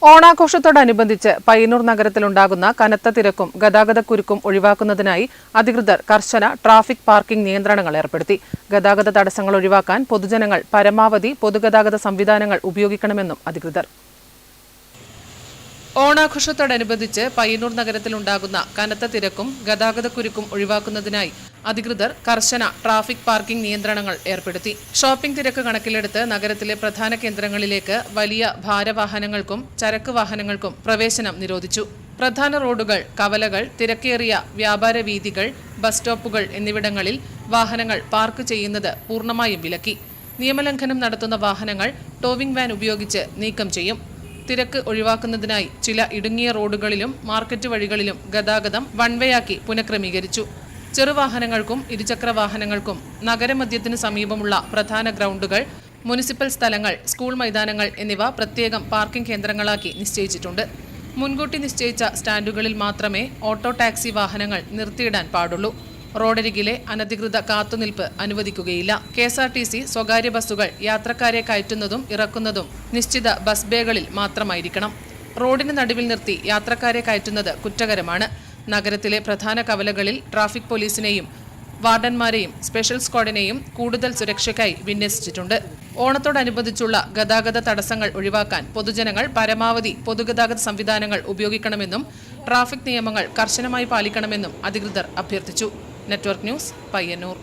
ഓണാഘോഷത്തോടനുബന്ധിച്ച് പയ്യന്നൂർ നഗരത്തിലുണ്ടാകുന്ന കനത്ത തിരക്കും ഗതാഗതക്കുരുക്കും ഒഴിവാക്കുന്നതിനായി അധികൃതർ കർശന ട്രാഫിക് പാർക്കിംഗ് നിയന്ത്രണങ്ങൾ ഏർപ്പെടുത്തി. ഗതാഗത തടസ്സങ്ങൾ ഒഴിവാക്കാൻ പൊതുജനങ്ങൾ പരമാവധി പൊതുഗതാഗത സംവിധാനങ്ങൾ ഉപയോഗിക്കണമെന്നും അധികൃതർ. ഓണാഘോഷത്തോടനുബന്ധിച്ച് പയ്യന്നൂർ നഗരത്തിലുണ്ടാകുന്ന കനത്ത തിരക്കും ഗതാഗതക്കുരുക്കും ഒഴിവാക്കുന്നതിനായി അധികൃതർ കർശന ട്രാഫിക് പാർക്കിംഗ് നിയന്ത്രണങ്ങൾ ഏർപ്പെടുത്തി. ഷോപ്പിംഗ് തിരക്ക് കണക്കിലെടുത്ത് നഗരത്തിലെ പ്രധാന കേന്ദ്രങ്ങളിലേക്ക് വലിയ ഭാരവാഹനങ്ങൾക്കും ചരക്ക് വാഹനങ്ങൾക്കും പ്രവേശനം നിരോധിച്ചു. പ്രധാന റോഡുകൾ, കവലകൾ, തിരക്കേറിയ വ്യാപാര വീഥികൾ, ബസ് സ്റ്റോപ്പുകൾ എന്നിവിടങ്ങളിൽ വാഹനങ്ങൾ പാർക്ക് ചെയ്യുന്നത് പൂർണ്ണമായും വിലക്കി. നിയമലംഘനം നടത്തുന്ന വാഹനങ്ങൾ ടോവിംഗ് വാൻ ഉപയോഗിച്ച് നീക്കം ചെയ്യും. തിരക്ക് ഒഴിവാക്കുന്നതിനായി ചില ഇടുങ്ങിയ റോഡുകളിലും മാർക്കറ്റ് വഴികളിലും ഗതാഗതം വൺവേയാക്കി പുനഃക്രമീകരിച്ചു. ചെറുവാഹനങ്ങൾക്കും ഇരുചക്ര വാഹനങ്ങൾക്കും നഗരമധ്യത്തിന് സമീപമുള്ള പ്രധാന ഗ്രൗണ്ടുകൾ, മുനിസിപ്പൽ സ്ഥലങ്ങൾ, സ്കൂൾ മൈതാനങ്ങൾ എന്നിവ പ്രത്യേകം പാർക്കിംഗ് കേന്ദ്രങ്ങളാക്കി നിശ്ചയിച്ചിട്ടുണ്ട്. മുൻകൂട്ടി നിശ്ചയിച്ച സ്റ്റാൻഡുകളിൽ മാത്രമേ ഓട്ടോ ടാക്സി വാഹനങ്ങൾ നിർത്തിയിടാൻ പാടുള്ളൂ. റോഡരികിലെ അനധികൃത കാത്തുനിൽപ്പ് അനുവദിക്കുകയില്ല. KSRTC സ്വകാര്യ ബസ്സുകൾ യാത്രക്കാരെ കയറ്റുന്നതും ഇറക്കുന്നതും നിശ്ചിത ബസ് ബേകളിൽ മാത്രമായിരിക്കണം. റോഡിന് നടുവിൽ നിർത്തി യാത്രക്കാരെ കയറ്റുന്നത് കുറ്റകരമാണ്. നഗരത്തിലെ പ്രധാന കവലകളിൽ ട്രാഫിക് പോലീസിനെയും വാർഡന്മാരെയും സ്പെഷ്യൽ സ്ക്വാഡിനെയും കൂടുതൽ സുരക്ഷയ്ക്കായി വിന്യസിച്ചിട്ടുണ്ട്. ഓണത്തോടനുബന്ധിച്ചുള്ള ഗതാഗത തടസ്സങ്ങൾ ഒഴിവാക്കാൻ പൊതുജനങ്ങൾ പരമാവധി പൊതുഗതാഗത സംവിധാനങ്ങൾ ഉപയോഗിക്കണമെന്നും ട്രാഫിക് നിയമങ്ങൾ കർശനമായി പാലിക്കണമെന്നും അധികൃതർ അഭ്യർത്ഥിച്ചു. Network news, Payyanur.